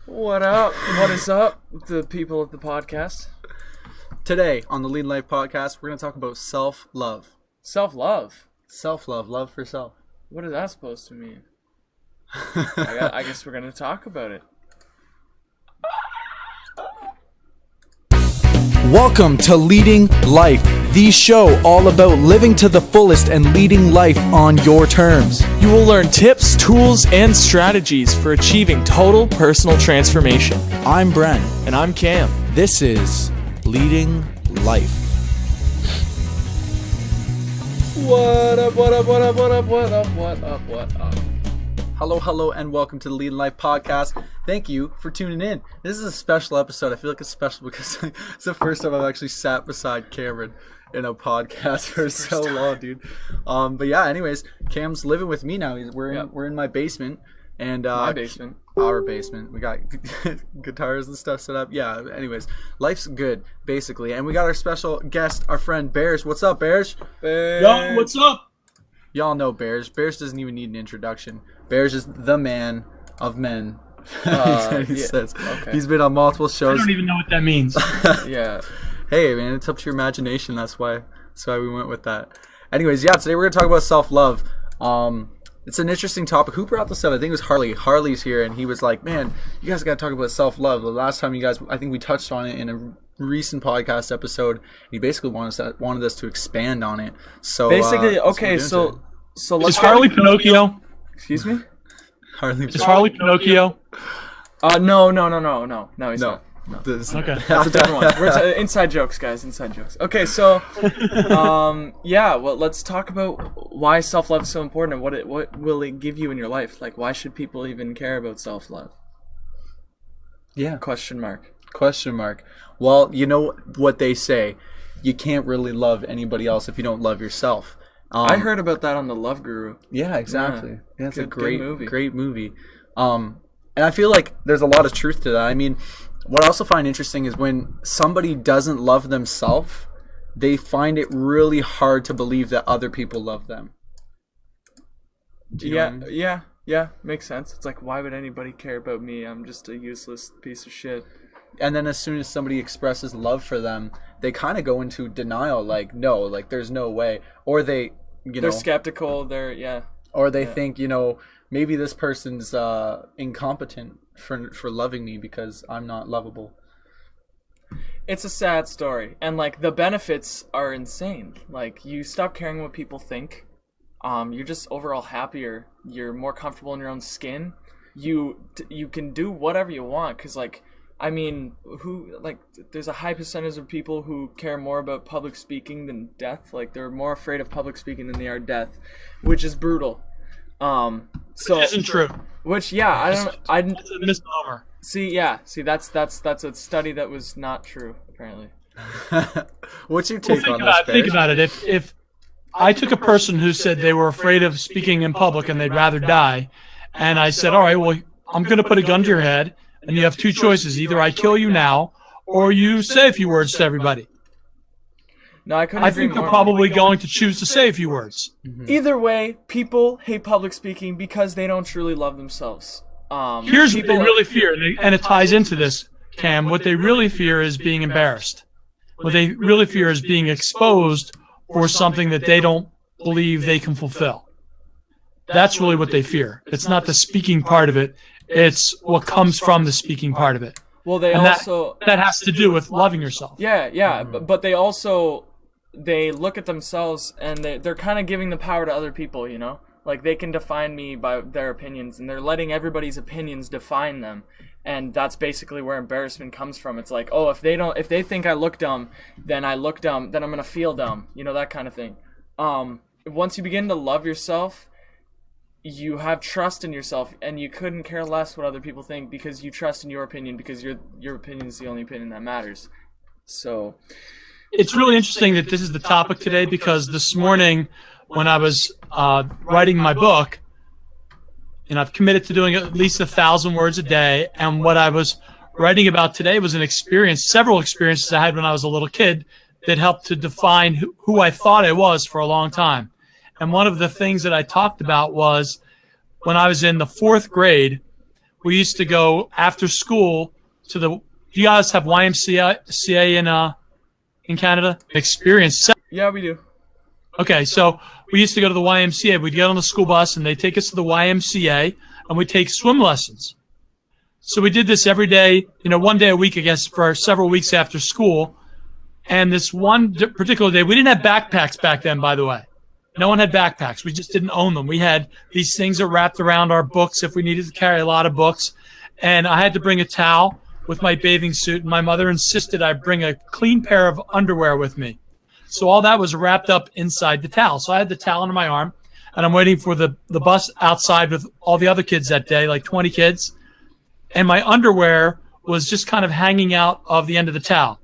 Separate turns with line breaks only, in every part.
What up? What is up, the people of the podcast?
Today on the Lead Life podcast, we're going to talk about self-love.
Self-love?
Self-love, love for self.
What is that supposed to mean? I guess we're going to talk about it.
Welcome to Leading Life, the show all about living to the fullest and leading life on your terms.
You will learn tips, tools, and strategies for achieving total personal transformation.
I'm Bren.
And I'm Cam.
This is Leading Life.
What up, what up, what up, what up, what up, what up, what up?
Hello, and welcome to the Lead Life podcast. Thank you for tuning in. This is a special episode. I feel like it's special because it's the first time I've actually sat beside Cameron in a podcast for so long, dude. But yeah, anyways, Cam's living with me now. We're in my basement. And
my basement.
Our basement. We got guitars and stuff set up. Yeah, anyways, life's good, basically. And we got our special guest, our friend Bears. What's up, Bears?
Yo, what's up?
Y'all know Bears. Bears doesn't even need an introduction. Bears is the man of men. He says. Okay. He's been on multiple shows.
I don't even know what that means.
Yeah.
Hey, man, it's up to your imagination. That's why we went with that. Anyways, yeah, today we're going to talk about self-love. It's an interesting topic. Who brought this up? I think it was Harley. Harley's here, and he was like, man, you guys got to talk about self-love. The last time I think we touched on it in a recent podcast episode. He basically wanted us to expand on it. So
basically, okay, so let's
Is Harley Pinocchio?
Excuse me?
Is Harley Pinocchio?
No, he's not. No.
Okay.
That's a different one. We're inside jokes, guys. Inside jokes. Okay, so, yeah. Well, let's talk about why self-love is so important and what will it give you in your life. Like, why should people even care about self-love?
Yeah.
Question mark.
Well, you know what they say. You can't really love anybody else if you don't love yourself.
I heard about that on the Love Guru.
Yeah, exactly. Yeah, it's a great movie. And I feel like there's a lot of truth to that. I mean, what I also find interesting is when somebody doesn't love themselves, they find it really hard to believe that other people love them.
Yeah, makes sense. It's like, why would anybody care about me? I'm just a useless piece of shit.
And then as soon as somebody expresses love for them, they kind of go into denial, like, no, like, there's no way. Or they're
skeptical,
or they think, maybe this person's incompetent for loving me because I'm not lovable.
It's a sad story, and like the benefits are insane. Like, you stop caring what people think. You're just overall happier. You're more comfortable in your own skin. You can do whatever you want, because like, I mean, there's a high percentage of people who care more about public speaking than death. Like, they're more afraid of public speaking than they are death, which is brutal.
Which isn't true.
Which, yeah,
That's a misnomer.
See, that's a study that was not true, apparently.
What's your take on this, Bears?
Think about it. If I took a person who said they were afraid of speaking in public and they'd rather die, and I said, all right, well, I'm going to put a gun to your head, and you have two choices. Either I kill you now, or you say a few words to everybody.
No, I
think they're probably going to choose to say a few words.
Mm-hmm. Either way, people hate public speaking because they don't truly love themselves.
Here's what they really fear, and it ties into this, Cam. What they really fear is being embarrassed. What they really fear is being exposed for something that they don't believe they can fulfill. That's really what they fear. It's not the speaking part of it. It's what comes from the speaking part of it.
Well,
that has to do with loving yourself.
Yeah, but they look at themselves and they're kind of giving the power to other people, Like, they can define me by their opinions, and they're letting everybody's opinions define them. And that's basically where embarrassment comes from. It's like, oh, if they think I look dumb, then I'm going to feel dumb. That kind of thing. Once you begin to love yourself, you have trust in yourself, and you couldn't care less what other people think because you trust in your opinion, because your opinion is the only opinion that matters. So
it's really interesting that this is the topic today, because this morning when I was writing my book, and I've committed to doing at least 1,000 words a day, and what I was writing about today was several experiences I had when I was a little kid that helped to define who I thought I was for a long time. And one of the things that I talked about was when I was in the 4th grade, we used to go after school to the. Do you guys have YMCA in Canada? Experience.
Yeah, we do.
Okay, so we used to go to the YMCA. We'd get on the school bus, and they'd take us to the YMCA, and we'd take swim lessons. So we did this every day, one day a week, I guess, for several weeks after school. And this one particular day, we didn't have backpacks back then, by the way. No one had backpacks. We just didn't own them. We had these things that wrapped around our books if we needed to carry a lot of books. And I had to bring a towel with my bathing suit, and my mother insisted I bring a clean pair of underwear with me. So all that was wrapped up inside the towel. So I had the towel under my arm, and I'm waiting for the bus outside with all the other kids that day, like 20 kids. And my underwear was just kind of hanging out of the end of the towel.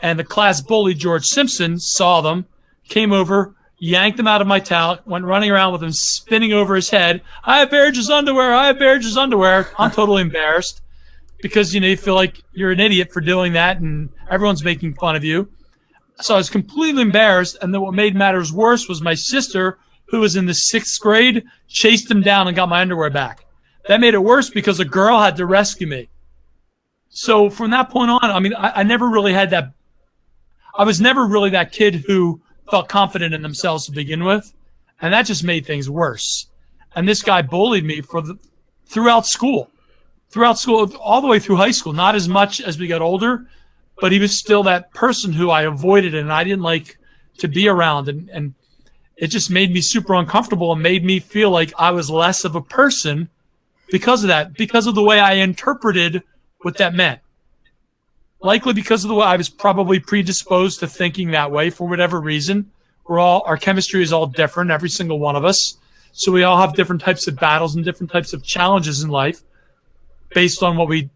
And the class bully, George Simpson, saw them, came over, yanked them out of my towel, went running around with them, spinning over his head. I have Burge's underwear. I have Burge's underwear. I'm totally embarrassed because, you feel like you're an idiot for doing that, and everyone's making fun of you. So I was completely embarrassed, and then what made matters worse was my sister, who was in the 6th grade, chased him down and got my underwear back. That made it worse because a girl had to rescue me. So from that point on, I never really had that. I was never really that kid who felt confident in themselves to begin with, and that just made things worse. And this guy bullied me throughout school, all the way through high school. Not as much as we got older, but he was still that person who I avoided and I didn't like to be around. And it just made me super uncomfortable and made me feel like I was less of a person because of that, because of the way I interpreted what that meant. Likely because of the way I was probably predisposed to thinking that way for whatever reason. Our chemistry is all different, every single one of us. So we all have different types of battles and different types of challenges in life based on the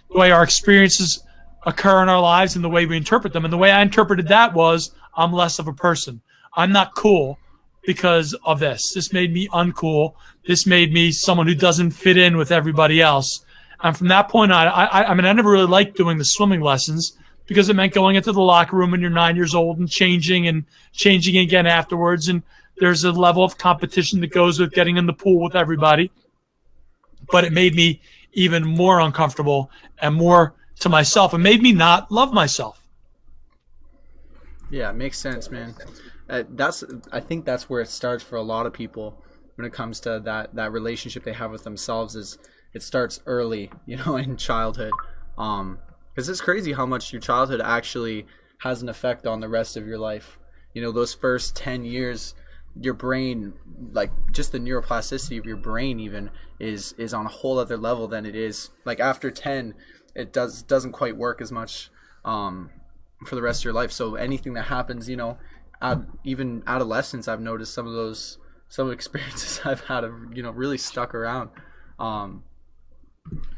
way our experiences occur in our lives and the way we interpret them. And the way I interpreted that was, I'm less of a person. I'm not cool because of this. This made me uncool. This made me someone who doesn't fit in with everybody else. And from that point on, I never really liked doing the swimming lessons because it meant going into the locker room when you're 9 years old and changing again afterwards. And there's a level of competition that goes with getting in the pool with everybody. But it made me even more uncomfortable and more to myself. It made me not love myself.
Yeah, it makes sense, man. I think that's where it starts for a lot of people when it comes to that relationship they have with themselves. Is it starts early, in childhood. Because it's crazy how much your childhood actually has an effect on the rest of your life. Those first 10 years, your brain, like just the neuroplasticity of your brain even is on a whole other level than it is. Like after 10, it doesn't quite work as much for the rest of your life. So anything that happens, even adolescence, I've noticed some experiences I've had have, really stuck around.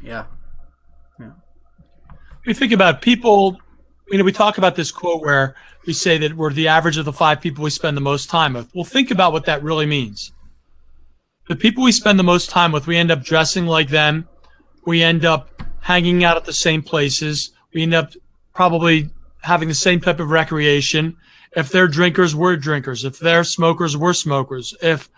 Yeah.
We think about people, we talk about this quote where we say that we're the average of the 5 people we spend the most time with. Well, think about what that really means. The people we spend the most time with, we end up dressing like them. We end up hanging out at the same places. We end up probably having the same type of recreation. If they're drinkers, we're drinkers. If they're smokers, we're smokers. If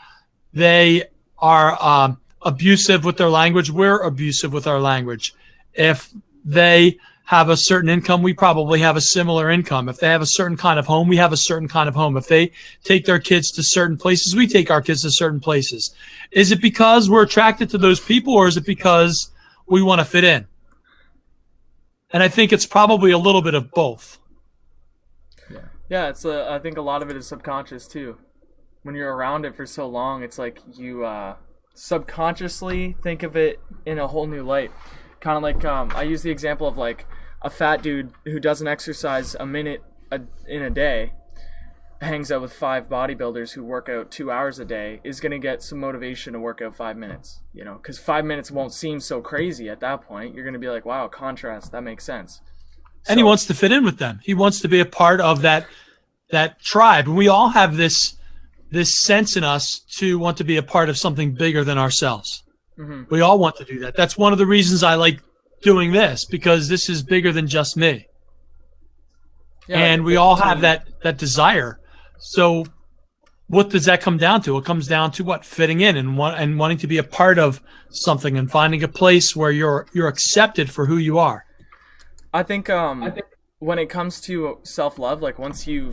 they are abusive with their language, we're abusive with our language. If they have a certain income, we probably have a similar income. If they have a certain kind of home, we have a certain kind of home. If they take their kids to certain places, we take our kids to certain places. Is it because we're attracted to those people, or is it because we want to fit in? And I think it's probably a little bit of both.
Yeah, I think a lot of it is subconscious too. When you're around it for so long, it's like you subconsciously think of it in a whole new light. Kind of like I use the example of like a fat dude who doesn't exercise a minute in a day, hangs out with 5 bodybuilders who work out 2 hours a day, is going to get some motivation to work out 5 minutes, because 5 minutes won't seem so crazy at that point. You're going to be like, wow, contrast, that makes sense.
And he wants to fit in with them. He wants to be a part of that tribe. And we all have this sense in us to want to be a part of something bigger than ourselves. Mm-hmm. We all want to do that. That's one of the reasons I like doing this, because this is bigger than just me. Yeah, and we all have that desire. So what does that come down to? It comes down to what? Fitting in and wanting to be a part of something and finding a place where you're accepted for who you are.
I think when it comes to self-love, like once you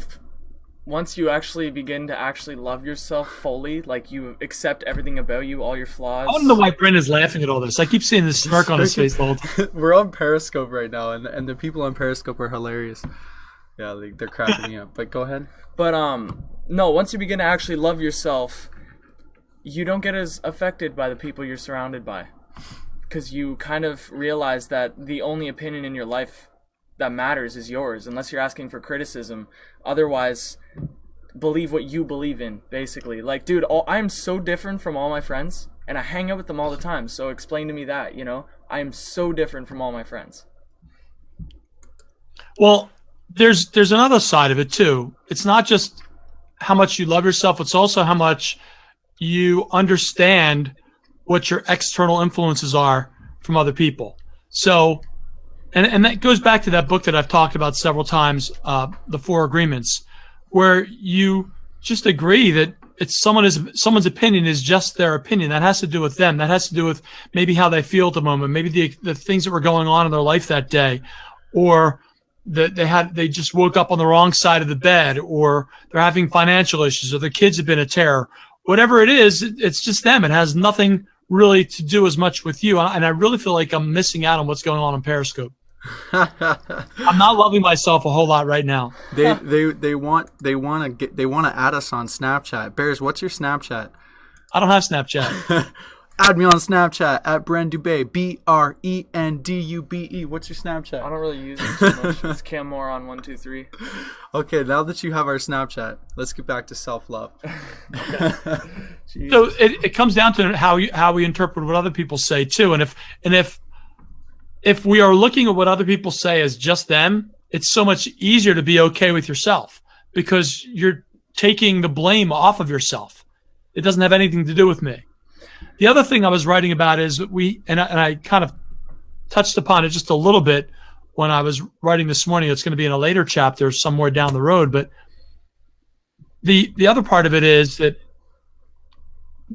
actually begin to actually love yourself fully, like you accept everything about you, all your flaws.
I don't know why Brendan's laughing at all this. I keep seeing this smirk on his face the whole time.
We're on Periscope right now, and the people on Periscope are hilarious. Yeah, they're cracking me up. But go ahead.
But no, once you begin to actually love yourself, you don't get as affected by the people you're surrounded by, because you kind of realize that the only opinion in your life that matters is yours, unless you're asking for criticism. Otherwise, believe what you believe in, basically. Like, dude, I'm so different from all my friends, and I hang out with them all the time, so explain to me that, you know? I am so different from all my friends.
Well, there's another side of it, too. It's not just how much you love yourself, it's also how much you understand what your external influences are from other people. So, and that goes back to that book that I've talked about several times, The Four Agreements, where you just agree that someone's opinion is just their opinion. That has to do with them. That has to do with maybe how they feel at the moment, maybe the things that were going on in their life that day, or that they just woke up on the wrong side of the bed, or they're having financial issues, or their kids have been a terror. Whatever it is, it's just them. It has nothing really to do as much with you. And I really feel like I'm missing out on what's going on Periscope. I'm not loving myself a whole lot right now.
They want to add us on Snapchat. Bears, what's your Snapchat?
I don't have Snapchat.
Add me on Snapchat at Brendube, BRENDUBE. What's your Snapchat?
I don't really use it too much. It's Cam on 123.
Okay, now that you have our Snapchat, let's get back to self-love.
So it comes down to how we interpret what other people say too, and if we are looking at what other people say as just them, it's so much easier to be okay with yourself because you're taking the blame off of yourself. It doesn't have anything to do with me. The other thing I was writing about is and I kind of touched upon it just a little bit when I was writing this morning. It's going to be in a later chapter somewhere down the road. But the other part of it is that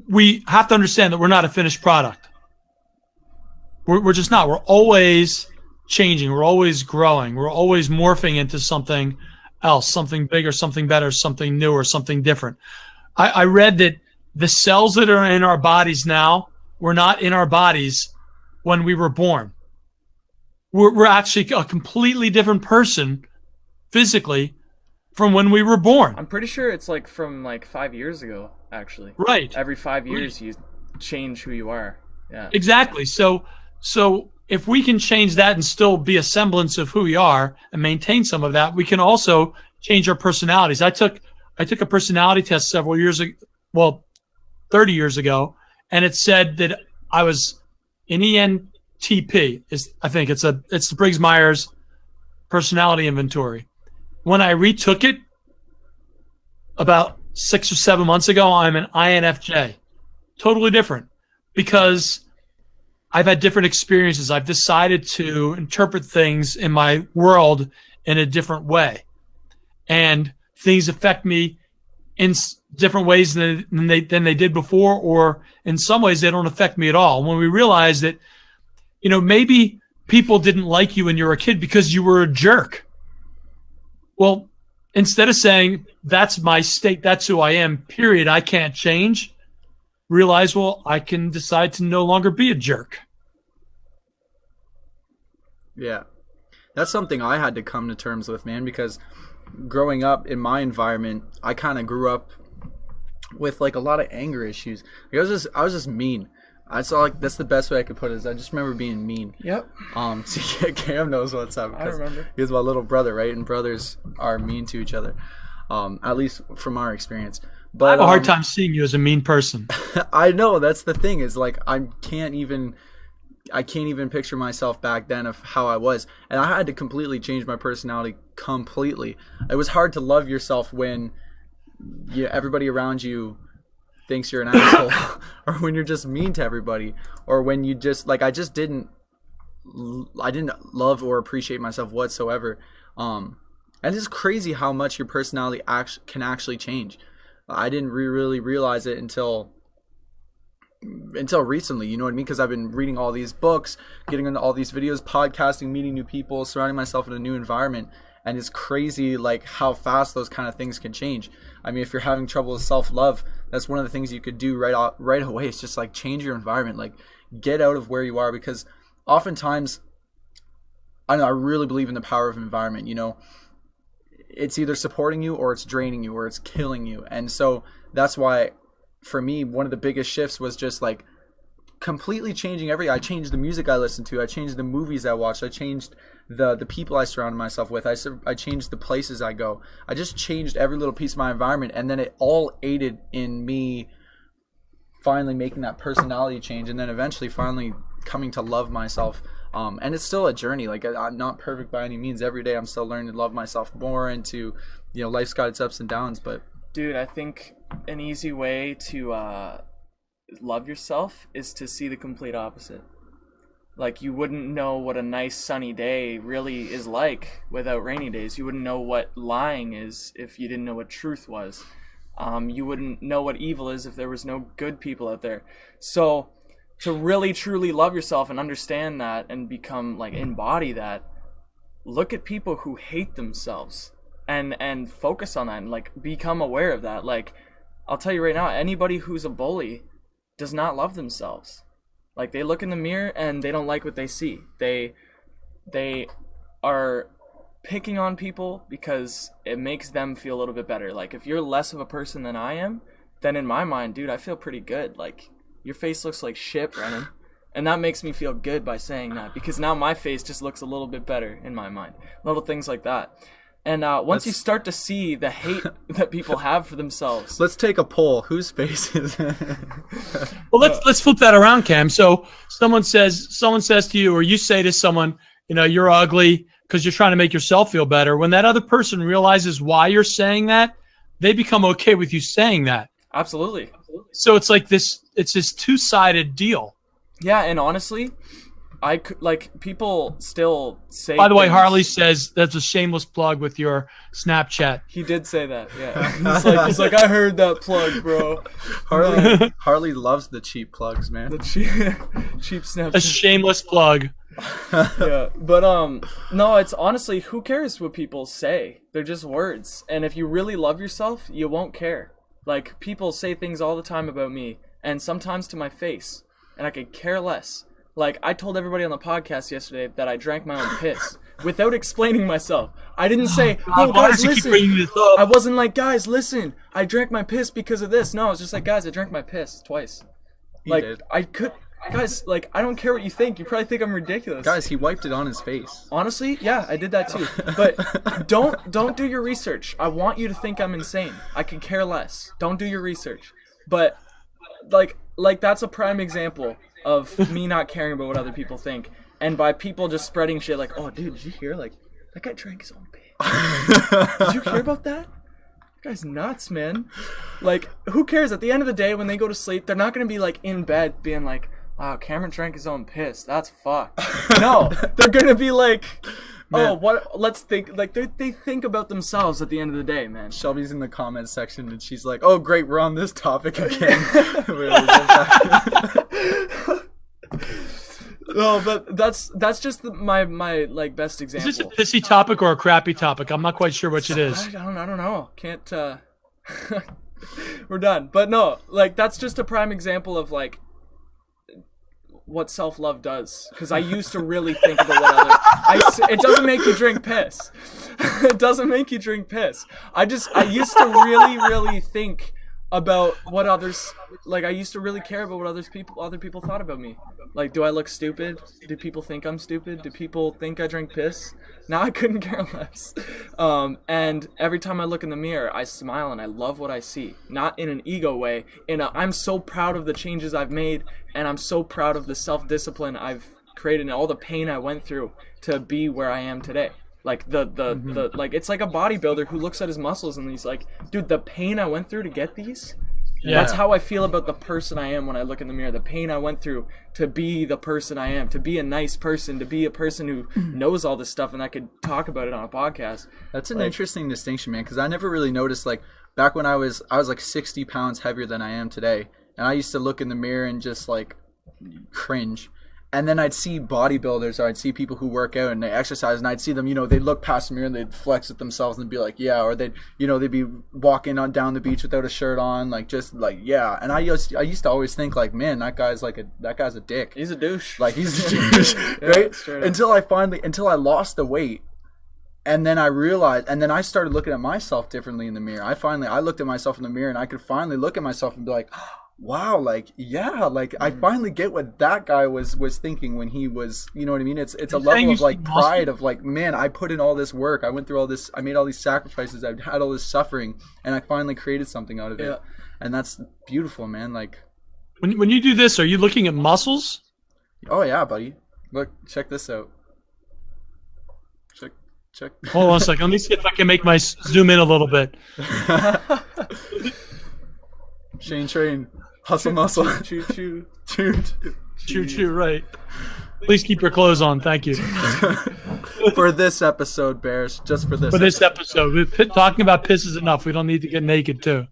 we have to understand that we're not a finished product. We're just not. We're always changing. We're always growing. We're always morphing into something else, something bigger, something better, something newer, something different. I read that the cells that are in our bodies now were not in our bodies when we were born. We're actually a completely different person physically from when we were born.
I'm pretty sure it's like from like 5 years ago, actually.
Right.
Every 5 years you change who you are. Yeah.
Exactly. So if we can change that and still be a semblance of who we are and maintain some of that, we can also change our personalities. I took a personality test several years ago, 30 years ago, and it said that I was an ENTP. I think it's the Briggs-Myers personality inventory. When I retook it about 6 or 7 months ago, I'm an INFJ. Totally different because I've had different experiences. I've decided to interpret things in my world in a different way. And things affect me in different ways than they did before, or in some ways they don't affect me at all. When we realize that, maybe people didn't like you when you were a kid because you were a jerk. Well, instead of saying, that's my state, that's who I am, period, I can't change, realize, well, I can decide to no longer be a jerk.
Yeah. That's something I had to come to terms with, man, because growing up in my environment, I kind of grew up with like a lot of anger issues. Like, I was just mean. I saw that's the best way I could put it. Is I just remember being mean.
Yep.
So Cam knows what's up.
I remember.
He was my little brother, right? And brothers are mean to each other, at least from our experience. But
I have a hard time seeing you as a mean person.
I know, that's the thing. Is like I can't even picture myself back then of how I was, and I had to completely change my personality completely. It was hard to love yourself when everybody around you thinks you're an asshole, or when you're just mean to everybody, or when you just I didn't love or appreciate myself whatsoever. And it's crazy how much your personality can actually change. I didn't really realize it until recently, you know what I mean? Because I've been reading all these books, getting into all these videos, podcasting, meeting new people, surrounding myself in a new environment. And it's crazy like how fast those kind of things can change. I mean, if you're having trouble with self-love, that's one of the things you could do right away. It's just like change your environment, like get out of where you are, because oftentimes, I know, I really believe in the power of environment. You know, it's either supporting you or it's draining you or it's killing you. And so that's why for me, one of the biggest shifts was just like completely changing everything. I changed the music I listened to. I changed the movies I watched. I changed the people I surrounded myself with. I changed the places I go. I just changed every little piece of my environment, and then it all aided in me finally making that personality change, and then eventually finally coming to love myself. And it's still a journey. Like, I'm not perfect by any means. Every day I'm still learning to love myself more, and to, you know, life's got its ups and downs. But
dude, I think an easy way to love yourself is to see the complete opposite. Like, you wouldn't know what a nice sunny day really is like without rainy days. You wouldn't know what lying is if you didn't know what truth was. You wouldn't know what evil is if there was no good people out there. So to really truly love yourself and understand that and become, like, embody that, look at people who hate themselves and focus on that and, like, become aware of that. Like, I'll tell you right now, anybody who's a bully does not love themselves. Like, they look in the mirror and they don't like what they see. They are picking on people because it makes them feel a little bit better. Like, if you're less of a person than I am, then in my mind, dude, I feel pretty good. Like, your face looks like shit, Brennan. And that makes me feel good by saying that, because now my face just looks a little bit better in my mind. Little things like that. And once you start to see the hate that people have for themselves.
Let's take a poll. Whose face is it?
Well, let's flip that around, Cam. So someone says to you, or you say to someone, you know, you're ugly because you're trying to make yourself feel better. When that other person realizes why you're saying that, they become okay with you saying that.
Absolutely.
So it's like this two-sided deal.
Yeah, and honestly, I could, like, people still say.
By the way,
things.
Harley says that's a shameless plug with your Snapchat.
He did say that. Yeah, he's like, I heard that plug, bro.
Harley loves the cheap plugs, man.
The cheap Snapchat.
A shameless plug.
Yeah, but no, it's honestly, who cares what people say? They're just words, and if you really love yourself, you won't care. Like, people say things all the time about me, and sometimes to my face, and I could care less. Like, I told everybody on the podcast yesterday that I drank my own piss without explaining myself. I didn't say, oh, guys, listen. I wasn't like, guys, listen, I drank my piss because of this. No, I was just like, guys, I drank my piss twice. Like, I could, guys, like, I don't care what you think. You probably think I'm ridiculous.
Guys, he wiped it on his face.
Honestly, yeah, I did that too. But don't do your research. I want you to think I'm insane. I could care less. Don't do your research. But, like that's a prime example of me not caring about what other people think, and by people just spreading shit like, oh, dude, did you hear? Like, that guy drank his own piss. Did you hear about that? That guy's nuts, man. Like, who cares? At the end of the day, when they go to sleep, they're not gonna be like in bed being like, wow, Cameron drank his own piss. That's fucked. No, they're gonna be like, man. Oh, what? Let's think. Like, they think about themselves at the end of the day, man.
Shelby's in the comments section and she's like, "Oh, great, we're on this topic again."
No, but that's just my like best example.
Is this a pissy topic or a crappy topic? I'm not quite sure which it is.
I don't know. Can't. We're done. But no, like, that's just a prime example of, like, what self-love does, because I used to really think about what other it doesn't make you drink piss. It doesn't make you drink piss. I used to really think about what others, like, I used to really care about what other people thought about me. Like, do I look stupid? Do people think I'm stupid? Do people think I drink piss? Now I couldn't care less. And every time I look in the mirror, I smile and I love what I see. Not in an ego way. I'm so proud of the changes I've made, and I'm so proud of the self-discipline I've created and all the pain I went through to be where I am today. Like, the like, it's like a bodybuilder who looks at his muscles and he's like, dude, the pain I went through to get these. Yeah. That's how I feel about the person I am when I look in the mirror. The pain I went through to be the person I am, to be a nice person, to be a person who knows all this stuff, and I could talk about it on a podcast.
That's an interesting distinction, man, because I never really noticed, like, back when I was like 60 pounds heavier than I am today, and I used to look in the mirror and just like cringe. And then I'd see bodybuilders, or I'd see people who work out and they exercise, and I'd see them, they'd look past the mirror and they'd flex at themselves and be like, yeah, or they'd be walking on down the beach without a shirt on, like just like, yeah. And I used to always think like, man, that guy's a dick.
He's a douche.
Like he's a douche, right?
Yeah,
until I lost the weight. And then I realized, and then I started looking at myself differently in the mirror. I looked at myself in the mirror and I could finally look at myself and be like, wow, like, yeah, like I finally get what that guy was thinking when he was, you know what I mean? It's a level of like pride of like, man, I put in all this work. I went through all this. I made all these sacrifices. I've had all this suffering, and I finally created something out of it. And that's beautiful, man. Like,
when you do this, are you looking at muscles?
Oh yeah, buddy. Look, check this out. Check.
Hold on a second. Let me see if I can make my zoom in a little bit.
Shane Train, hustle muscle,
Choo.
Choo, right. Please keep your clothes on. Thank you.
For this episode, Bears, just for this.
For this episode, talking about piss is enough. We don't need to get naked too.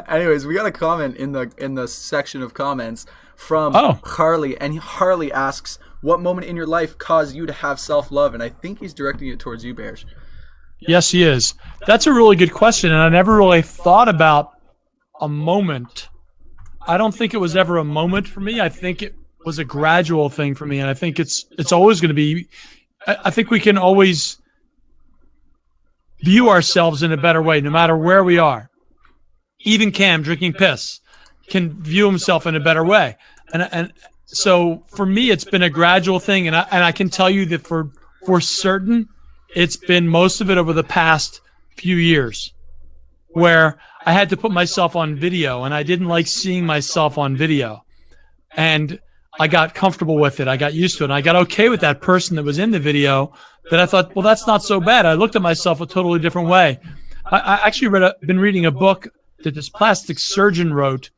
Anyways, we got a comment in the section of comments from Harley, and Harley asks, "What moment in your life caused you to have self-love?" And I think he's directing it towards you, Bears.
Yes, he is. That's a really good question, and I never really thought about a moment. I don't think it was ever a moment for me. I think it was a gradual thing for me, and I think it's always going to be. I think we can always view ourselves in a better way, no matter where we are. Even Cam drinking piss can view himself in a better way, and so for me, it's been a gradual thing, and I can tell you that for certain, it's been most of it over the past few years, where I had to put myself on video, and I didn't like seeing myself on video, and I got comfortable with it. I got used to it, and I got okay with that person that was in the video. That I thought, well, that's not so bad. I looked at myself a totally different way. I actually been reading a book that this plastic surgeon wrote,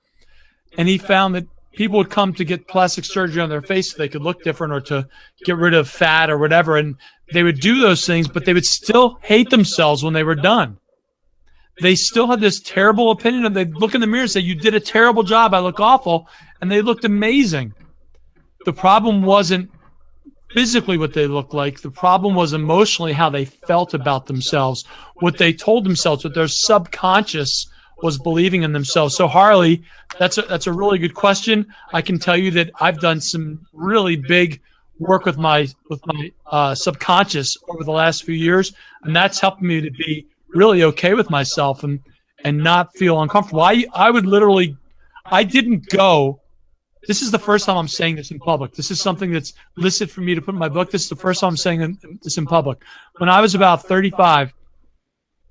and he found that people would come to get plastic surgery on their face so they could look different or to get rid of fat or whatever, and they would do those things, but they would still hate themselves when they were done. They still had this terrible opinion, and they'd look in the mirror and say, you did a terrible job, I look awful, and they looked amazing. The problem wasn't physically what they looked like. The problem was emotionally how they felt about themselves, what they told themselves, what their subconscious was believing in themselves. So Harley, that's a really good question. I can tell you that I've done some really big work with my subconscious over the last few years, and that's helped me to be really okay with myself and not feel uncomfortable. I didn't go. This is the first time I'm saying this in public. This is something that's listed for me to put in my book. This is the first time I'm saying this in public. When I was about 35,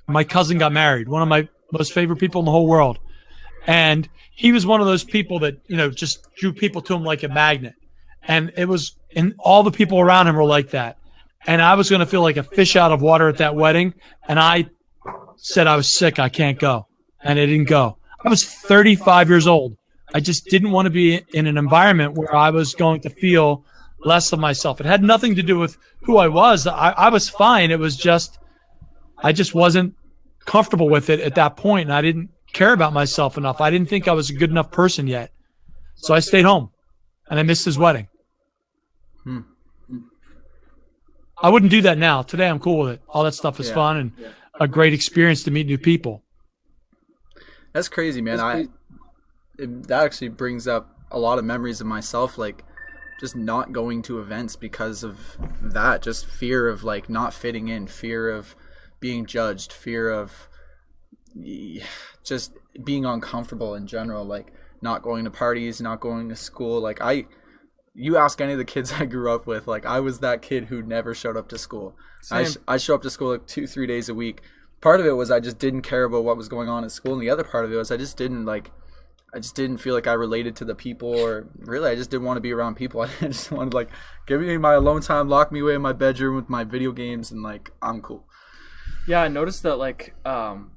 my cousin got married, one of my most favorite people in the whole world. And he was one of those people that, just drew people to him like a magnet. And all the people around him were like that. And I was going to feel like a fish out of water at that wedding. And I said I was sick. I can't go. And I didn't go. I was 35 years old. I just didn't want to be in an environment where I was going to feel less of myself. It had nothing to do with who I was. I was fine. It was just, I just wasn't comfortable with it at that point, and I didn't care about myself enough. I didn't think I was a good enough person yet. So I stayed home, and I missed his wedding. I wouldn't do that now. Today I'm cool with it. All that stuff is fun and a great experience to meet new people.
That's crazy, man. That actually brings up a lot of memories of myself, like just not going to events because of that, just fear of like not fitting in, fear of being judged, fear of just being uncomfortable in general, like not going to parties, not going to school. Like you ask any of the kids I grew up with, like I was that kid who never showed up to school. I show up to school like 2-3 days a week. Part of it was I just didn't care about what was going on at school, and the other part of it was I just didn't feel like I related to the people, or really I just didn't want to be around people. I just wanted like give me my alone time, lock me away in my bedroom with my video games, and like I'm cool.
Yeah, I noticed that like I'm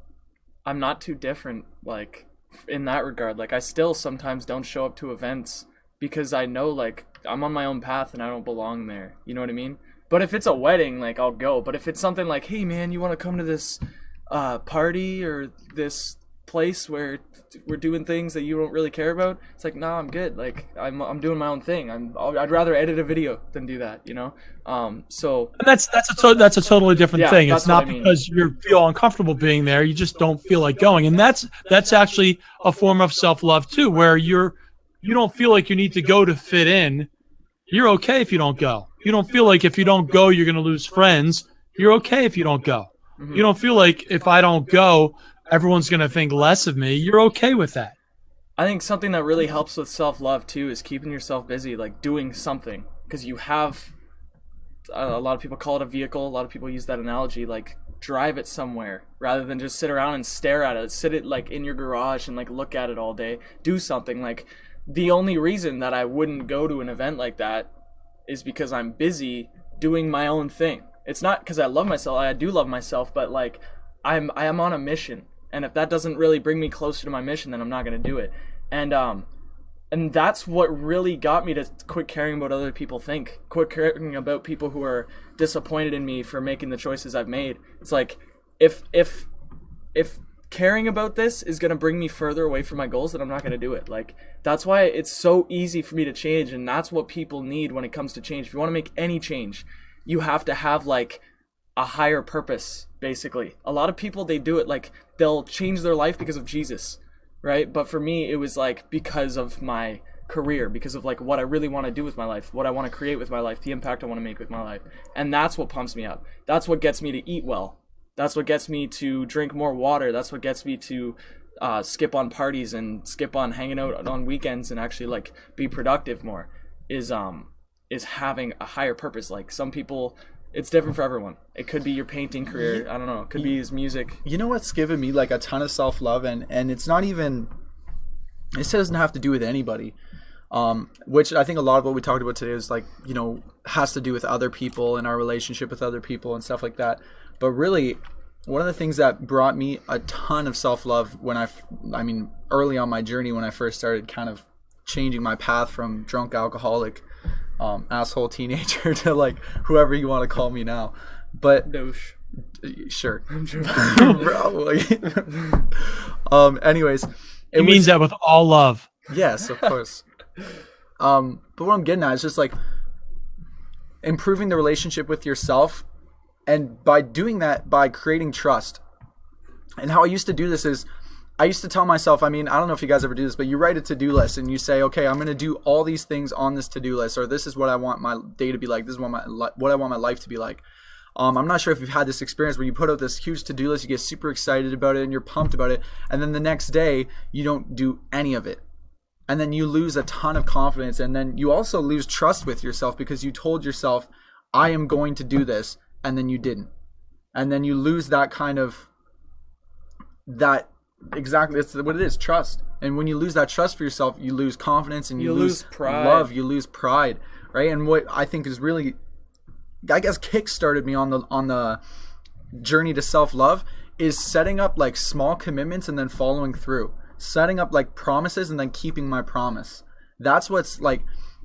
not too different like in that regard. Like I still sometimes don't show up to events because I know like I'm on my own path and I don't belong there. You know what I mean? But if it's a wedding, like I'll go. But if it's something like, hey man, you want to come to this party or this place where we're doing things that you don't really care about. It's like, nah, I'm good. Like I'm doing my own thing. I'd rather edit a video than do that, you know. So
And that's a totally different
Yeah,
thing.
that's
It's not
what I mean.
because you feel uncomfortable being there. You just don't feel like going, and that's actually a form of self-love too, where you don't feel like you need to go to fit in. You're okay if you don't go. You don't feel like if you don't go, you're going to lose friends. You're okay if you don't go.
Mm-hmm.
You don't feel like if I don't go, everyone's going to think less of me. You're okay with that.
I think something that really helps with self-love too is keeping yourself busy, like doing something, because you have a lot of people call it a vehicle. A lot of people use that analogy, like drive it somewhere rather than just sit around and stare at it. Sit it like in your garage and like look at it all day. Do something. Like the only reason that I wouldn't go to an event like that is because I'm busy doing my own thing. It's not because I love myself. I do love myself, but like I am on a mission. And if that doesn't really bring me closer to my mission, then I'm not going to do it. And that's what really got me to quit caring about what other people think. Quit caring about people who are disappointed in me for making the choices I've made. It's like if caring about this is going to bring me further away from my goals, then I'm not going to do it. Like that's why it's so easy for me to change, and that's what people need when it comes to change. If you want to make any change, you have to have like a higher purpose, basically. A lot of people, they do it like they'll change their life because of Jesus, right? But for me, it was like because of my career, because of like what I really want to do with my life, what I want to create with my life, the impact I want to make with my life. And that's what pumps me up. That's what gets me to eat well. That's what gets me to drink more water. That's what gets me to skip on parties and skip on hanging out on weekends and actually like be productive more, is having a higher purpose. Like some people, it's different for everyone. It could be your painting career. I don't know. It could be his music.
You know what's given me like a ton of self-love, and it's not even, it doesn't have to do with anybody, which I think a lot of what we talked about today is like, you know, has to do with other people and our relationship with other people and stuff like that. But really, one of the things that brought me a ton of self-love when I mean, early on my journey when I first started kind of changing my path from drunk alcoholic asshole teenager to like whoever you want to call me now, but
Douche.
Sure. Bro. Anyways,
It means that with all love.
yes, of course. But what I'm getting at is just like improving the relationship with yourself, and by doing that, by creating trust. And how I used to do this is I used to tell myself, I mean, I don't know if you guys ever do this, but you write a to-do list and you say, okay, I'm going to do all these things on this to-do list, or this is what I want my day to be like. This is what I want my life to be like. I'm not sure if you've had this experience where you put out this huge to-do list, you get super excited about it and you're pumped about it, and then the next day you don't do any of it. And then you lose a ton of confidence, and then you also lose trust with yourself because you told yourself, I am going to do this, and then you didn't. And then you lose that kind of, that, exactly, it's what it is, trust. And when you lose that trust for yourself, you lose confidence, and you lose
pride.
love, you lose pride, right? And what I think is really, I guess, kick-started me on the journey to self-love is setting up like small commitments and then following through. Setting up like promises and then keeping my promise. That's what's like,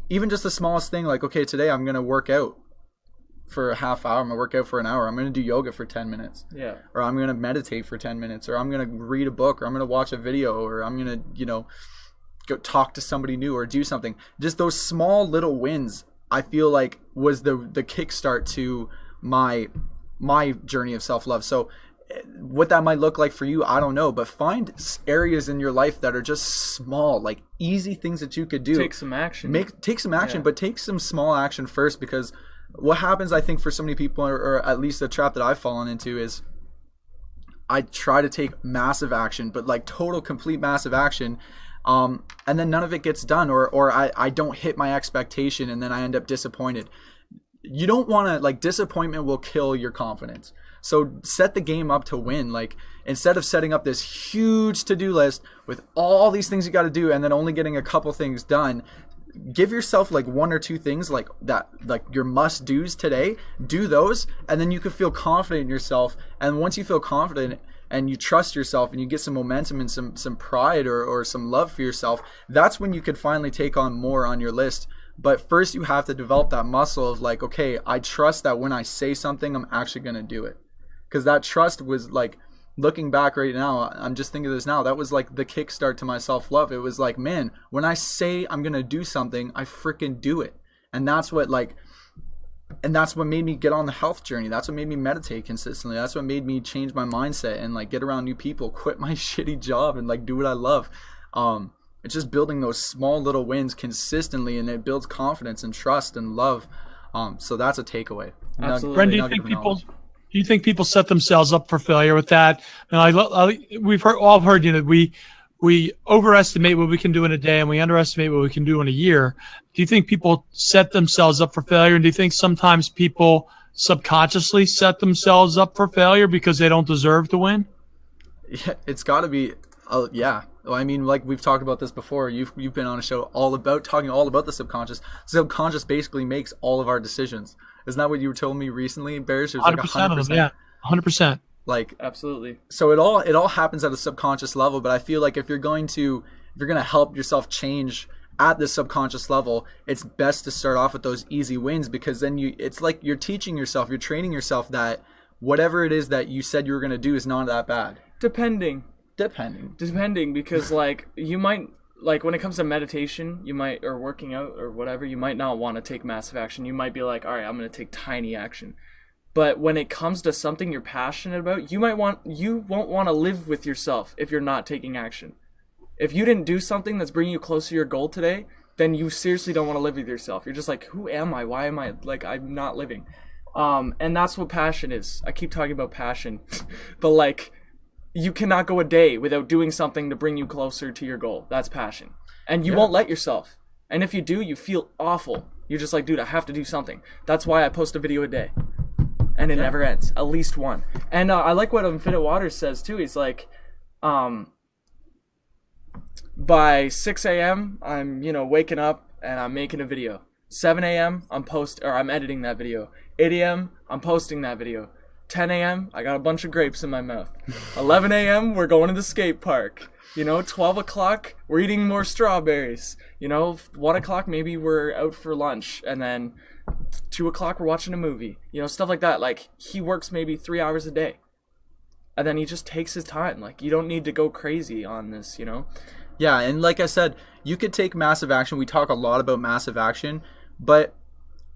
even just the smallest thing, like, okay, today I'm going to work out for a half hour. I'm going to work out for an hour. I'm going to do yoga for 10 minutes.
Yeah.
Or I'm going to meditate for 10 minutes. Or I'm going to read a book. Or I'm going to watch a video. Or I'm going to, you know, go talk to somebody new or do something. Just those small little wins, I feel like was the kickstart to my journey of self-love. So what that might look like for you, I don't know, but find areas in your life that are just small, like easy things that you could do.
Take some action.
Take some action,
Yeah.
but take some small action first, because what happens, I think, for so many people, or at least the trap that I've fallen into, is I try to take massive action, but like total, complete massive action, and then none of it gets done, or I don't hit my expectation, and then I end up disappointed. You don't want to, like, disappointment will kill your confidence. So set the game up to win. Like, instead of setting up this huge to-do list with all these things you got to do and then only getting a couple things done, give yourself like one or two things like that, like your must-dos today. Do those, and then you can feel confident in yourself. And once you feel confident and you trust yourself and you get some momentum and some pride or some love for yourself, that's when you could finally take on more on your list. But first you have to develop that muscle of like, okay, I trust that when I say something, I'm actually going to do it. Because that trust was like, looking back right now, I'm just thinking of this now. That was like the kickstart to my self-love. It was like, man, when I say I'm going to do something, I freaking do it. And that's what made me get on the health journey. That's what made me meditate consistently. That's what made me change my mindset and like get around new people, quit my shitty job and like do what I love. It's just building those small little wins consistently, and it builds confidence and trust and love. So that's a takeaway.
Absolutely.
Brent, do you think people set themselves up for failure with that? We've all heard, we overestimate what we can do in a day and we underestimate what we can do in a year. Do you think people set themselves up for failure? And do you think sometimes people subconsciously set themselves up for failure because they don't deserve to win?
Yeah, it's got to be. Yeah. I mean, like we've talked about this before. You've been on a show talking all about the subconscious. Subconscious basically makes all of our decisions. Isn't that what you told me recently, Bears? It was
100%
like 100%.
of them, yeah, 100%.
Like
absolutely.
So it all happens at a subconscious level. But I feel like if you're going to help yourself change at the subconscious level, it's best to start off with those easy wins, because then it's like you're teaching yourself, you're training yourself that whatever it is that you said you were going to do is not that bad.
Depending, because like you might, like when it comes to meditation, you might, or working out or whatever, you might not want to take massive action. You might be like, all right, I'm going to take tiny action. But when it comes to something you're passionate about, you won't want to live with yourself if you're not taking action. If you didn't do something that's bringing you closer to your goal today, then you seriously don't want to live with yourself. You're just like, who am I? Why am I, like, I'm not living? And that's what passion is. I keep talking about passion, but like, you cannot go a day without doing something to bring you closer to your goal. That's passion. And you won't let yourself. And if you do, you feel awful. You're just like, dude, I have to do something. That's why I post a video a day. And it never ends. At least one. And I like what Infinite Waters says too. He's like, by 6 a.m., I'm, waking up and I'm making a video. 7 a.m., I'm editing that video. 8 a.m., I'm posting that video. 10 a.m., I got a bunch of grapes in my mouth. 11 a.m., we're going to the skate park. 12 o'clock, we're eating more strawberries. 1 o'clock, maybe we're out for lunch. And then 2 o'clock, we're watching a movie. Stuff like that. Like, he works maybe 3 hours a day. And then he just takes his time. Like, you don't need to go crazy on this,
Yeah, and like I said, you could take massive action. We talk a lot about massive action, but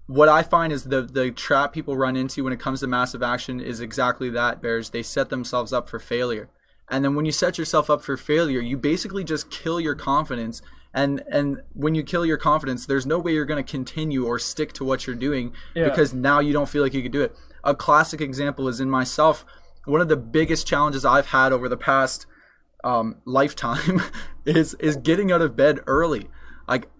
what I find is the trap people run into when it comes to massive action is exactly that, Bears. They set themselves up for failure. And then when you set yourself up for failure, you basically just kill your confidence. And when you kill your confidence, there's no way you're going to continue or stick to what you're doing because now you don't feel like you can do it. A classic example is in myself. One of the biggest challenges I've had over the past lifetime is getting out of bed early. Like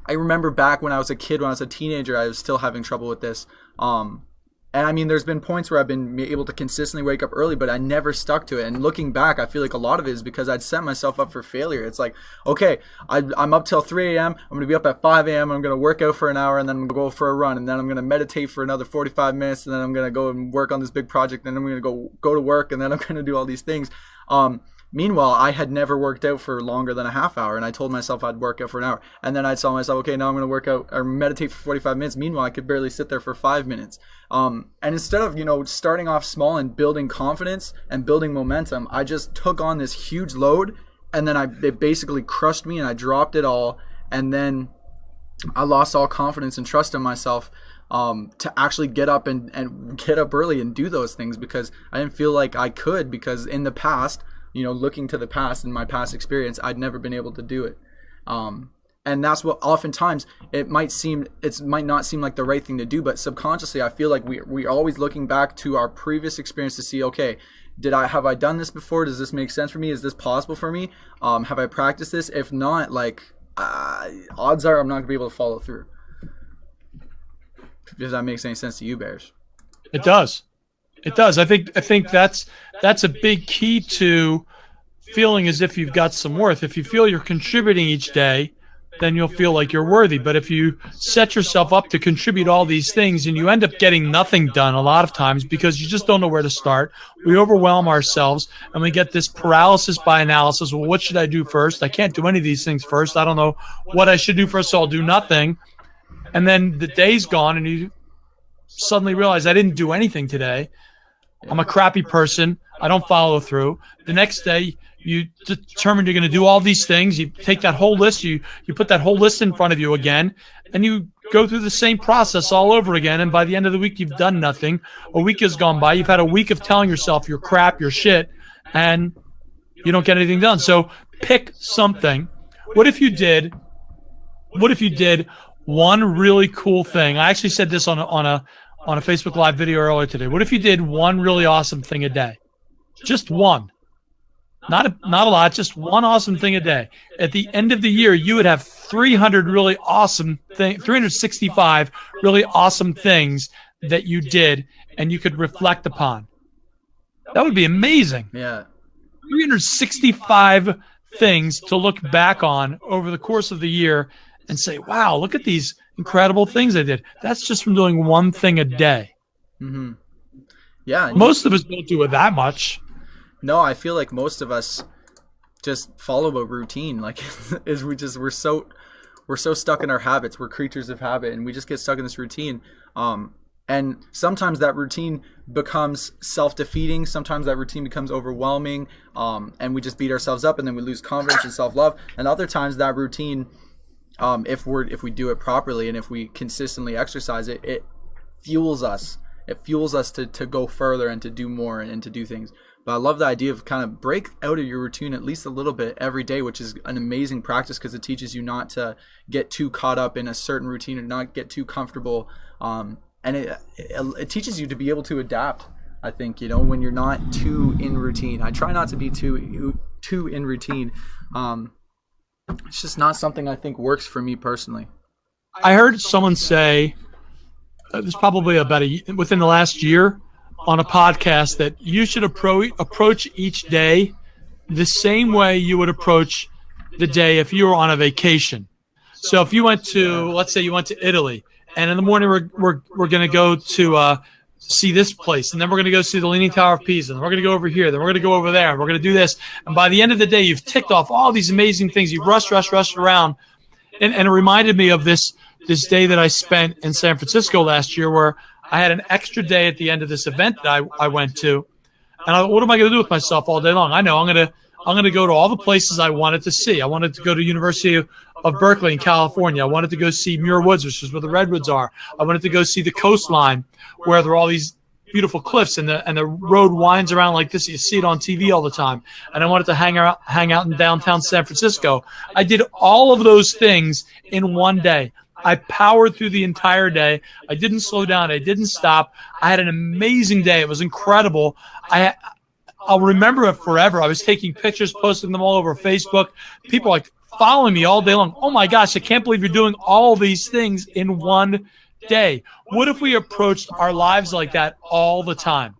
I remember back when I was a kid, when I was a teenager, I was still having trouble with this. And I mean, there's been points where I've been able to consistently wake up early, but I never stuck to it. And looking back, I feel like a lot of it is because I'd set myself up for failure. It's like, okay, I'm up till 3 a.m. I'm going to be up at 5 a.m. I'm going to work out for an hour, and then I'm going to go for a run. And then I'm going to meditate for another 45 minutes. And then I'm going to go and work on this big project. And then I'm going to go to work. And then I'm going to do all these things. Meanwhile, I had never worked out for longer than a half hour, and I told myself I'd work out for an hour. And then I saw myself, okay, now I'm going to work out or meditate for 45 minutes. Meanwhile, I could barely sit there for 5 minutes. And instead of, starting off small and building confidence and building momentum, I just took on this huge load, and then it basically crushed me, and I dropped it all. And then I lost all confidence and trust in myself to actually get up and get up early and do those things, because I didn't feel like I could, because in the past, looking to the past and my past experience, I'd never been able to do it. And that's what oftentimes it might not seem like the right thing to do, but subconsciously I feel like we're always looking back to our previous experience to see, okay, have I done this before? Does this make sense for me? Is this possible for me? Have I practiced this? If not, odds are I'm not gonna be able to follow through. If that makes any sense to you, Bears.
It does. It does. I think that's a big key to feeling as if you've got some worth. If you feel you're contributing each day, then you'll feel like you're worthy. But if you set yourself up to contribute all these things and you end up getting nothing done a lot of times because you just don't know where to start, we overwhelm ourselves and we get this paralysis by analysis. Well, what should I do first? I can't do any of these things first. I don't know what I should do first, so I'll do nothing. And then the day's gone and you suddenly realize I didn't do anything today. I'm a crappy person. I don't follow through. The next day, you determine you're going to do all these things. You take that whole list, you put that whole list in front of you again, and you go through the same process all over again. And by the end of the week, you've done nothing. A week has gone by. You've had a week of telling yourself you're crap, you're shit, and you don't get anything done. So pick something. What if you did one really cool thing? I actually said this on a Facebook Live video earlier today. What if you did one really awesome thing a day? Just one. Not a lot, just one awesome thing a day. At the end of the year, you would have 365 really awesome things that you did and you could reflect upon. That would be amazing.
Yeah.
365 things to look back on over the course of the year and say, wow, look at these incredible things I did. That's just from doing one thing a day.
Mm-hmm. Yeah.
Most of us don't do it that much.
No, I feel like most of us just follow a routine. Like, we're so stuck in our habits. We're creatures of habit, and we just get stuck in this routine. And sometimes that routine becomes self-defeating. Sometimes that routine becomes overwhelming, and we just beat ourselves up, and then we lose confidence and self-love. And other times that routine, if we do it properly and if we consistently exercise it, it fuels us. It fuels us to go further and to do more and to do things. But I love the idea of kind of break out of your routine at least a little bit every day, which is an amazing practice because it teaches you not to get too caught up in a certain routine and not get too comfortable. And it teaches you to be able to adapt, I think, when you're not too in routine. I try not to be too in routine. It's just not something I think works for me personally.
I heard someone say, this probably within the last year, on a podcast, that you should approach each day the same way you would approach the day if you were on a vacation. So if you went to, let's say you went to Italy, and in the morning we're going to go to see this place, and then we're going to go see the Leaning Tower of Pisa, and we're going to go over here, then we're going to go over there, and we're going to do this. And by the end of the day, you've ticked off all these amazing things. You've rushed around. And it reminded me of this day that I spent in San Francisco last year, where I had an extra day at the end of this event that I went to. And what am I going to do with myself all day long? I know I'm going to go to all the places I wanted to see. I wanted to go to University of Berkeley in California. I wanted to go see Muir Woods, which is where the redwoods are. I wanted to go see the coastline, where there are all these beautiful cliffs and the road winds around like this. You see it on TV all the time. And I wanted to hang out in downtown San Francisco. I did all of those things in one day. I powered through the entire day. I didn't slow down. I didn't stop. I had an amazing day. It was incredible. I'll remember it forever. I was taking pictures, posting them all over Facebook. People like following me all day long. Oh my gosh, I can't believe you're doing all these things in one day. What if we approached our lives like that all the time?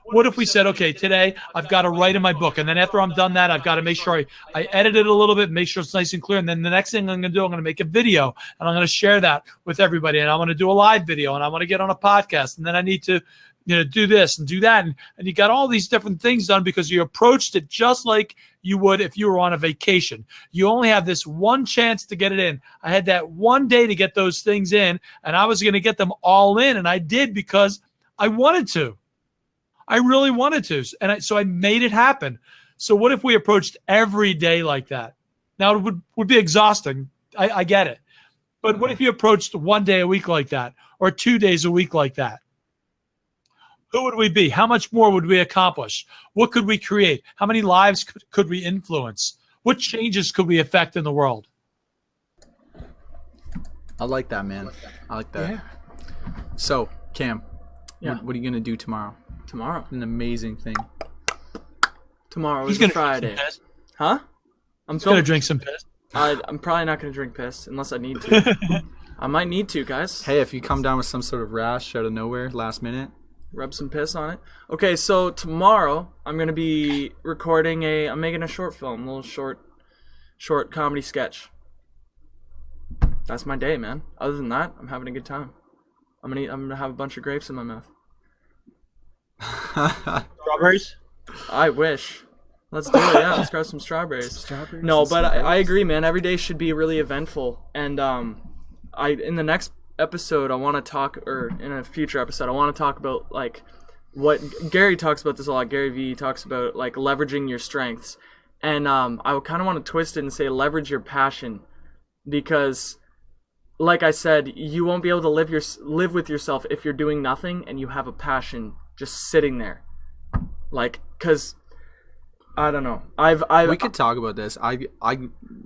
What if we said, okay, today I've got to write in my book, and then after I'm done that, I've got to make sure I edit it a little bit, make sure it's nice and clear, and then the next thing I'm going to do, I'm going to make a video, and I'm going to share that with everybody, and I want to do a live video, and I want to get on a podcast, and then I need to do this and do that, and you got all these different things done because you approached it just like you would if you were on a vacation. You only have this one chance to get it in. I had that one day to get those things in, and I was going to get them all in, and I did because I wanted to. I really wanted to, and so I made it happen. So what if we approached every day like that? Now, it would be exhausting. I get it. But what if you approached one day a week like that, or 2 days a week like that? Who would we be? How much more would we accomplish? What could we create? How many lives could we influence? What changes could we affect in the world?
I like that, man. I like that.
Yeah.
So, Cam,
Yeah.
what are you going to do tomorrow?
Tomorrow.
An amazing thing.
Tomorrow
He's
is
going
a Friday.
to
Huh? I'm
going to drink some piss.
I'm probably not going to drink piss unless I need to. I might need to, guys.
Hey, if you come down with some sort of rash out of nowhere last minute.
Rub some piss on it. Okay, so tomorrow I'm going to be recording I'm making a short film, a little short comedy sketch. That's my day, man. Other than that, I'm having a good time. I'm going to have a bunch of grapes in my mouth.
Strawberries?
I wish. Let's do it, yeah. Let's grab some strawberries. No, but I agree, man. Every day should be really eventful. And in the next episode, I want to talk, or in a future episode, I want to talk about, like, what Gary talks about this a lot. Gary Vee talks about like leveraging your strengths, and I kind of want to twist it and say leverage your passion, because, like I said, you won't be able to live with yourself if you're doing nothing and you have a passion just sitting there, like, cause I don't know.
We could talk about this.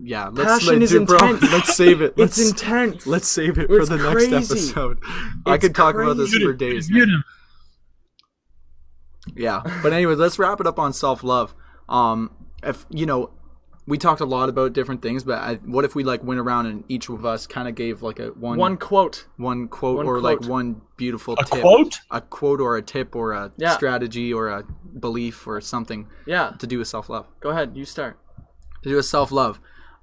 Yeah.
Passion is
bro,
intense.
let's save it.
It's intense.
Let's save it for
It's
the
crazy.
next episode. I could talk about this
crazy.
for days.
Mute him.
Yeah, but anyways, let's wrap it up on self-love. If we talked a lot about different things, but what if we like went around and each of us kind of gave like
one quote,
one
quote.
like one beautiful
A
tip,
quote?
or a tip or a strategy or a belief or something.
Yeah.
To do with self-love.
Go ahead, you start.
To do with self-love,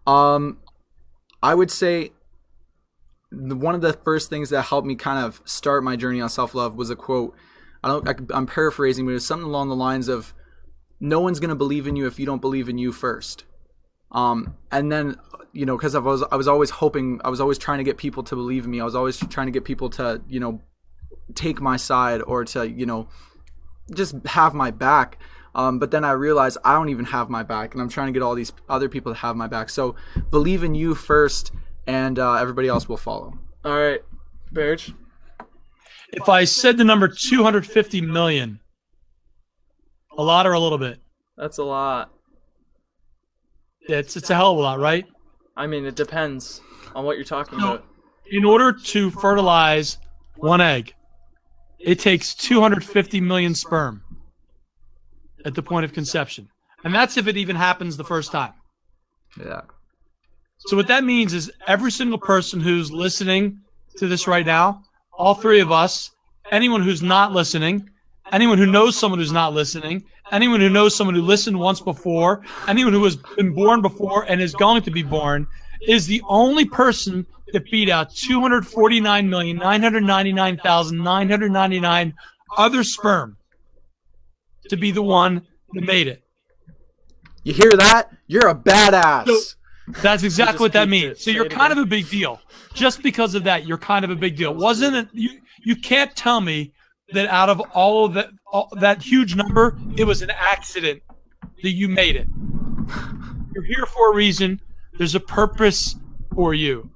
I would say one of the first things that helped me kind of start my journey on self-love was a quote. I'm paraphrasing, but it was something along the lines of, "No one's gonna believe in you if you don't believe in you first." And then, because I was always hoping, I was always trying to get people to believe in me. I was always trying to get people to, take my side or to, just have my back. But then I realized I don't even have my back, and I'm trying to get all these other people to have my back. So believe in you first, and everybody else will follow.
All right, Barrett.
If I said the number 250 million, a lot or a little bit?
That's a lot.
It's a hell of a lot, right?
I mean, it depends on what you're talking
So,
about.
in order to fertilize one egg, it takes 250 million sperm at the point of conception. And that's if it even happens the first time.
Yeah.
So what that means is every single person who's listening to this right now, all three of us, anyone who's not listening, anyone who knows someone who's not listening, anyone who knows someone who listened once before, anyone who has been born before and is going to be born, is the only person that beat out 249,999,999 other sperm to be the one that made it.
You hear that? You're a badass.
So, that's exactly what that
peeped
means.
it.
So
Say
you're
it
kind of
again.
a big deal. Just because of that, you're kind of a big deal. Wasn't it? You can't tell me that out of all of that huge number, it was an accident that you made it. You're here for a reason. There's a purpose for you.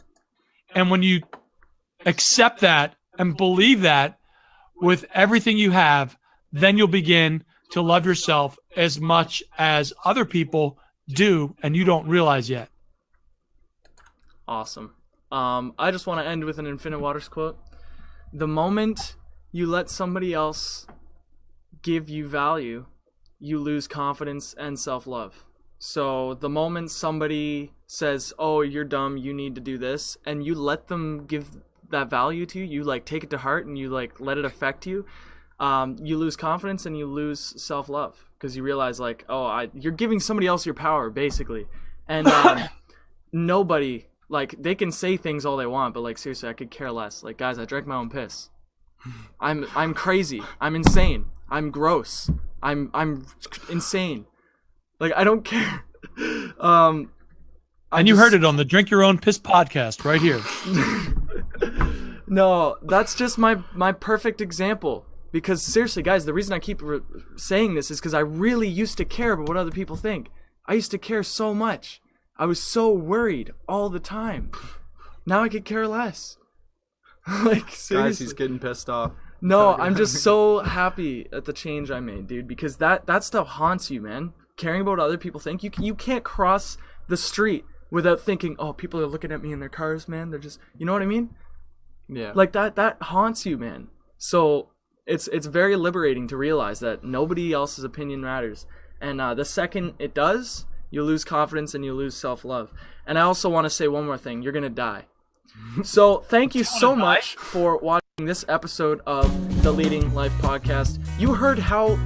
And when you accept that and believe that with everything you have, then you'll begin to love yourself as much as other people do, and you don't realize yet.
Awesome. I just want to end with an Infinite Waters quote. The moment you let somebody else give you value, you lose confidence and self-love. So the moment somebody says, "Oh, you're dumb, you need to do this," and you let them give that value to you, you like take it to heart and you like let it affect you, you lose confidence and you lose self-love, because you realize like, you're giving somebody else your power basically. And nobody, like, they can say things all they want, but like seriously, I could care less. Like, guys, I drank my own piss. I'm crazy. I'm insane. I'm gross. I'm insane. Like, I don't care.
And you heard it on the Drink Your Own Piss podcast right here.
No, that's just my perfect example. Because seriously, guys, the reason I keep saying this is because I really used to care about what other people think. I used to care so much. I was so worried all the time. Now I could care less. Like, seriously.
Guys, he's getting pissed off.
No, I'm just so happy at the change I made, dude, because that stuff haunts you, man. Caring about what other people think. You can't cross the street without thinking, "Oh, people are looking at me in their cars, man. They're just," you know what I mean?
Yeah.
Like that haunts you, man. So it's very liberating to realize that nobody else's opinion matters. And the second it does, you lose confidence and you lose self-love. And I also want to say one more thing. You're going to die. So thank you so much for watching this episode of the Leading Life Podcast. You heard how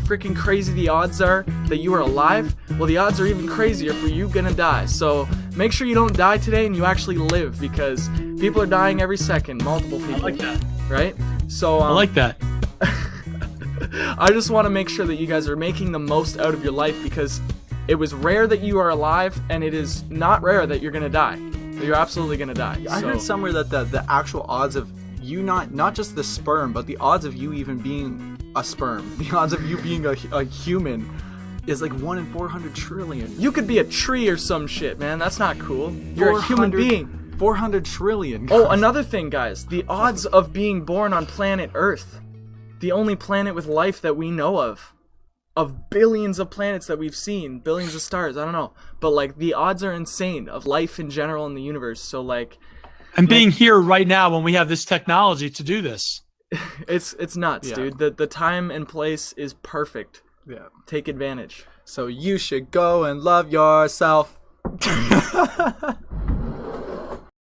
freaking crazy the odds are that you are alive. Well, the odds are even crazier for you gonna die. So make sure you don't die today and you actually live, because people are dying every second, multiple people.
I like that.
Right? So
I like that.
I just want to make sure that you guys are making the most out of your life, because it was rare that you are alive, and it is not rare that you're gonna die. You're absolutely gonna die.
I heard somewhere that the actual odds of you not just the sperm, but the odds of you even being a sperm, the odds of you being a human is like 1 in 400 trillion.
You could be a tree or some shit, man. That's not cool. You're a human being.
400 trillion.
Oh, another thing, guys. The odds of being born on planet Earth, the only planet with life that we know of billions of planets that we've seen, billions of stars, I don't know. But, like, the odds are insane of life in general in the universe. So, like...
And being here right now when we have this technology to do this.
It's nuts, dude. The time and place is perfect.
Yeah.
Take advantage.
So you should go and love yourself.